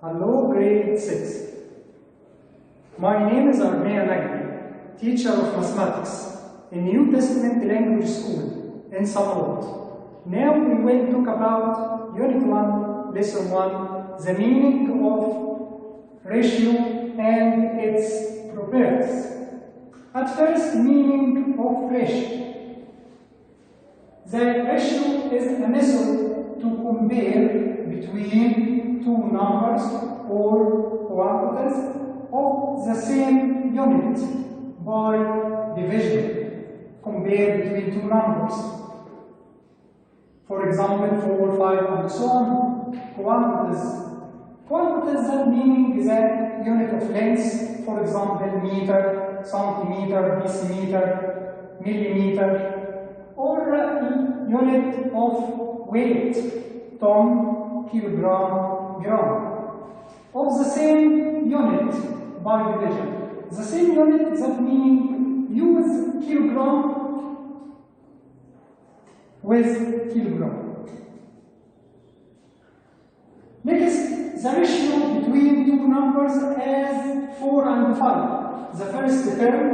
Hello, grade 6. My name is Armea Nagbi, teacher of mathematics in New Testament Language School in Samarot. Now we will talk about Unit 1, Lesson 1, the meaning of ratio and its properties. At first, meaning of ratio. The ratio is a method to compare between two numbers or quantities of the same unit by division. Compare between two numbers. For example, 4, 5, and so on. Quantities that meaning the unit of length, for example, meter, centimeter, decimeter, millimeter, or unit of weight, ton, kilogram, gram. Of the same unit by division. The same unit that meaning use kilogram with kilogram. Next, the ratio between two numbers is 4 and 5. The first term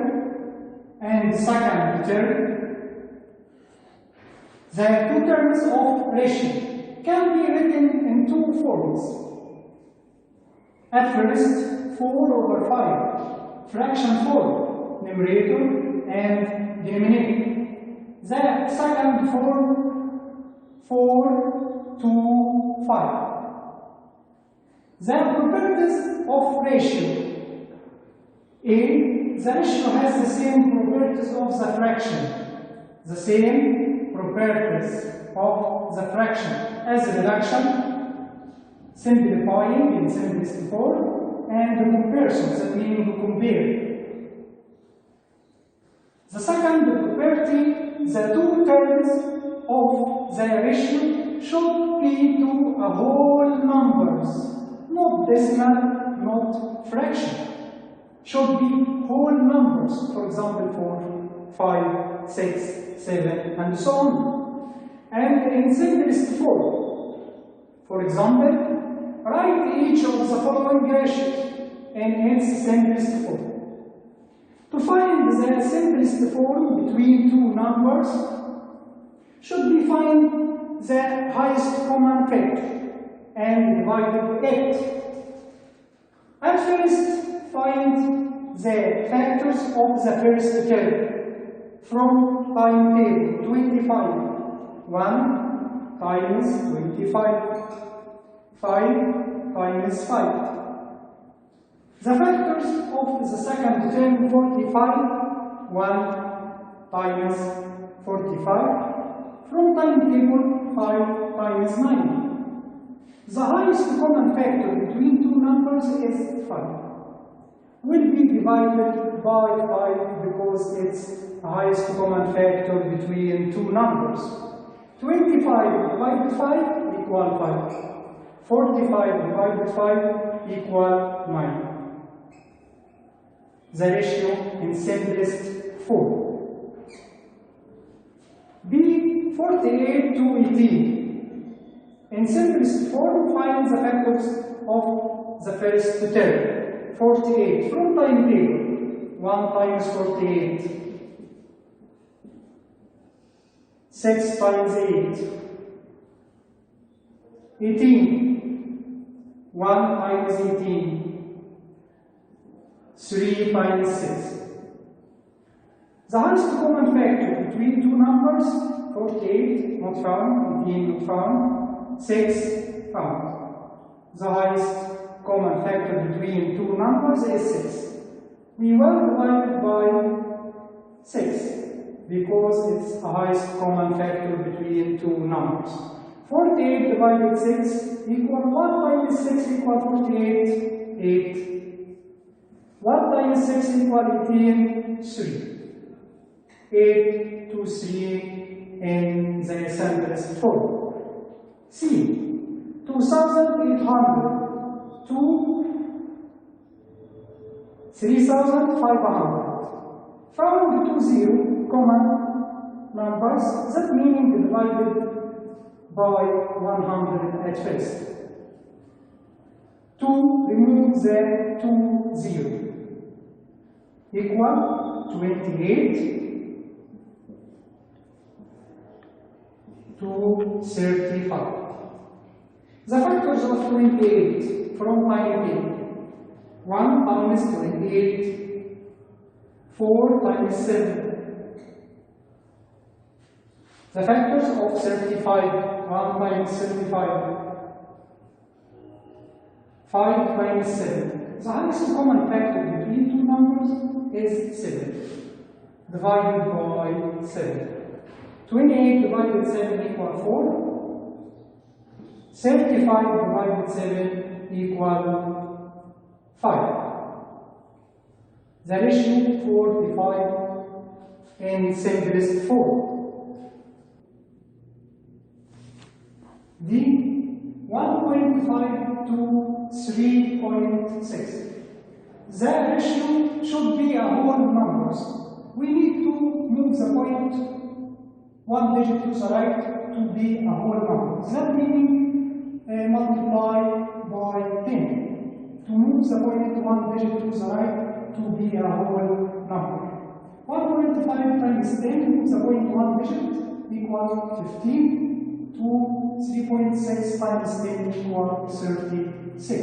and the second term. The two terms of ratio can be written in two forms. At first, 4/5, fraction form, numerator and denominator. The second form, 4/5. The properties of ratio. A, the ratio has the same properties of the fraction. The same properties of the fraction as reduction, simplifying in simplest form, and the comparison, that meaning to compare. The second property, the two terms of the ratio should be to a whole numbers, not decimal, not fraction. Should be whole numbers, for example, 4, 5, 6, 7, and so on. And in simplest form. For example, write each of the following ratios in its simplest form. To find the simplest form between two numbers, should we find the highest common factor and divide it. At first, find the factors of the first term from timetable 25. 1 times 25. 5 times 5. The factors of the second term 45, 1 times 45, from timetable 5 times 9. The highest common factor between two numbers is 5. Will be divided by 5 because it's the highest common factor between two numbers. 25 divided 5 equal 5. 45 divided 5 equal 9. The ratio in simplest form. B. 48 to 18. In simplest form, find the factors of the first term. 48 from timetable. 1 times 48. 6 times 8. 18. 1 times 18. 3 times 6. The highest common factor between two numbers, 48 not found, 18 not found, 6 found. The highest common factor between two numbers is 6. We will divide it by 6 because it's the highest common factor between two numbers. 48 divided 6 equal 1 times 6 equal 48, 8. 1 times 6 equal 18, 3. 8 to 3 in the simplest form. C. 2,800 to 3,500. Found two zero common numbers, that meaning divided by 100 at first. 2 remove the 2 0 equal 28 to 35. The factors of 28 from line A: 1 times 28, 4 times 7. The factors of 35: 1 times 35, 5 times 7. The highest common factor between two numbers is 7, divided by 7. 28 divided 7 equal 4. 35 divided 7 equal 5. The ratio 45 in simplest form. D 1.5 to 3.6. The ratio should be a whole numbers. We need to move the point one digit to the right to be a whole number. That meaning multiply by 10. To move the point one digit to the right to be a whole number. 1.5 times 10 moves the point one digit equal 15 to 3.6 times 10 equal 36.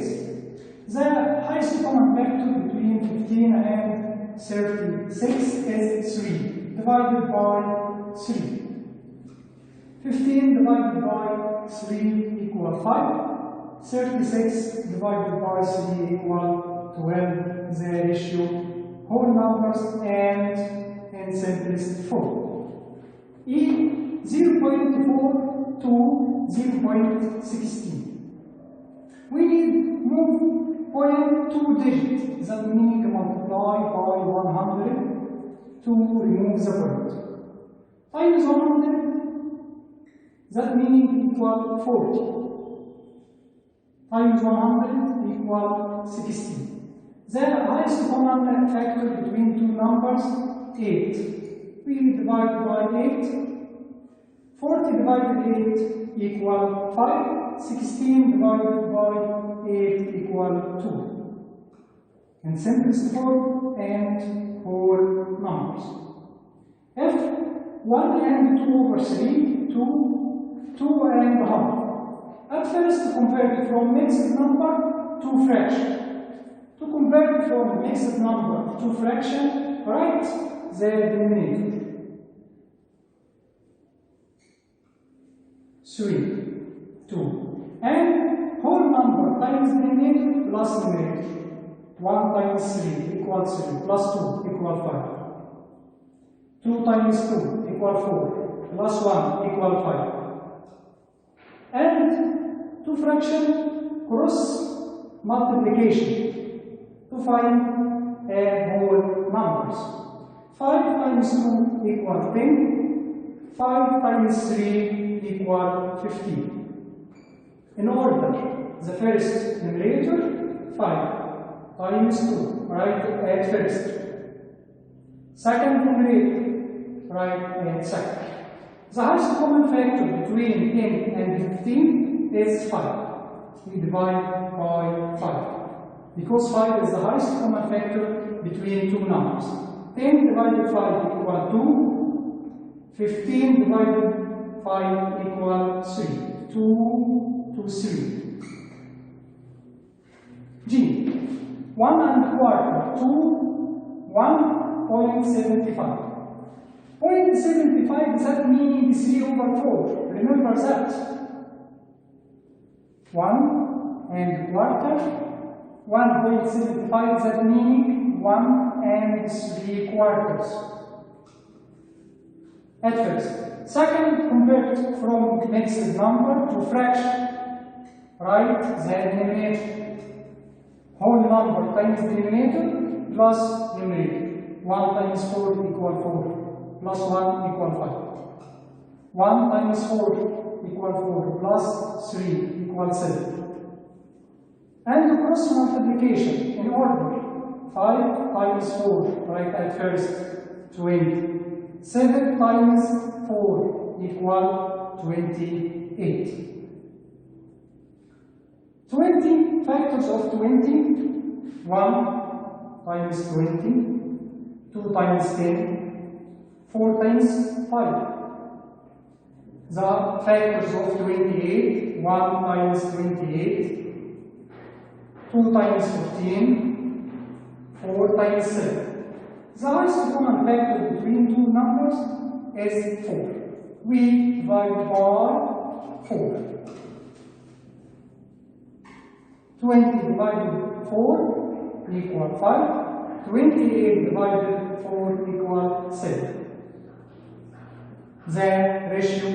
The highest common factor between 15 and 36 is 3, divided by 3. 15 divided by 3 equal 5. 36 divided by 3 equal 12. The ratio whole numbers and in simplest form. E 0.4 to 0.16. We need move point 2 digits, that meaning multiply by 100 to remove the point. Times 100, that meaning equal 40. Times 100 equal 60. The highest common factor between two numbers, 8. We divide by 8. 40 divided 8 equal 5. 16 divided by 8 equal 2. In simplest form and whole numbers. If 1 and 2 over 3, 2 and a half. At first, convert it from mixed number to fraction. To convert from mixed number to fraction, write the denominator. 3, 2. And whole number times denominator plus numerator. 1 times 3 equals 3, plus 2 equals 5. 2 times 2 equals 4, plus 1 equals 5. And to fraction, cross multiplication to find whole numbers. 5 times 2 equals 10. 5 times 3 equals 15. In order, the first numerator, 5 times 2, right at first. Second numerator, right at second. The highest common factor between 10 and 15 is 5. We divide by 5. Because 5 is the highest common factor between two numbers. 10 divided 5 equals 2. 15 divided 5 equals 3. 2 to 3. G. 1 and quarter to 1.75. 0.75, that meaning 3 over 4. Remember that. 1 and quarter. 1.75, that meaning 1 and 3 quarters. At first. Second, convert from mixed number to fraction. Write the denominator. Whole number times denominator plus numerator. 1 times 4 equals 4. Plus 1 equals 5. 1 times 4 equals 4 plus 3 equals 7. And cross multiplication in order. 5 times 4, right at first, 20. 7 times 4 equals 28. 20 factors of 20. 1 times 20, 2 times 10, 4 times 5. The factors of 28, 1 times 28, 2 times 15, 4 times 7. The highest common factor between two numbers is 4. We divide by 4. 20 divided 4 equal 5. 28 divided 4 equal 7. The ratio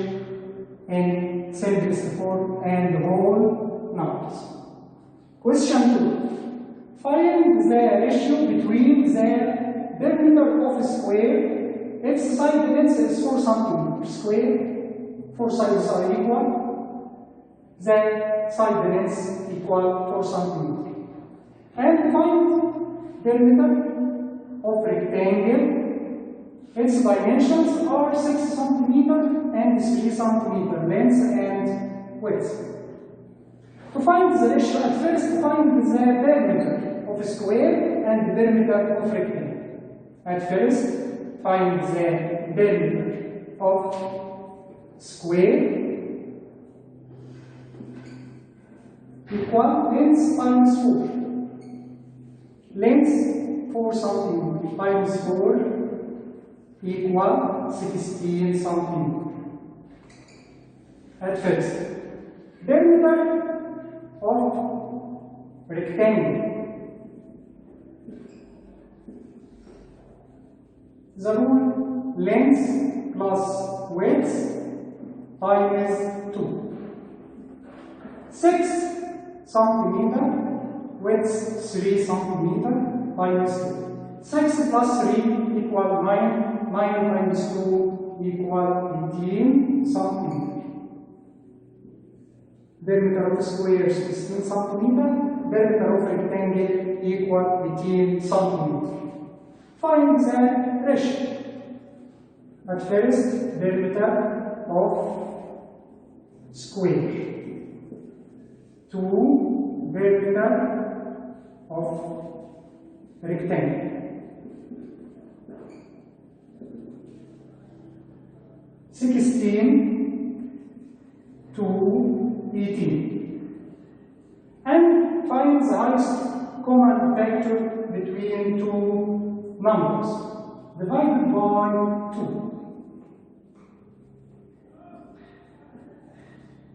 in simplest form and whole numbers. Question 2. Find the ratio between the perimeter of a square. Its side length is 4 cm square. 4 sides are equal. The side length equal 4 cm. And find perimeter of rectangle. Its dimensions are 6 cm and 3 cm length and width. To find the ratio, at first find the perimeter of a square and the perimeter of rectangle. At first, find the perimeter of square equal length times 4. Length 4 cm times 4 equal 16 cm. At first, perimeter of rectangle. The rule length plus width times 2. 6 cm, width 3 cm times 2. 6 plus 3 equal 9. 9 times 2 equal 18 cm. Perimeter of square 16 cm. Perimeter of rectangle equal 18 cm. Find the ratio. At first, perimeter of square to perimeter of rectangle. 16 to 18. And find the highest common factor between two numbers. Divided by 2.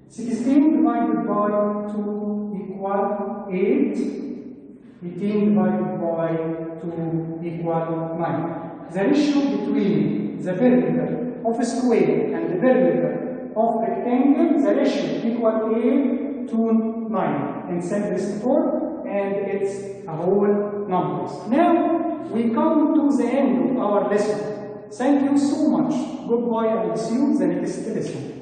16 divided by 2 equal 8. 18 divided by 2 equal 9. The ratio between the perimeter of a square and the perimeter of rectangle, the ratio equal 8 to 9 in simplest form, and it's a whole numbers. Now we come to the end of our lesson. Thank you so much. Goodbye, and see you in the next lesson.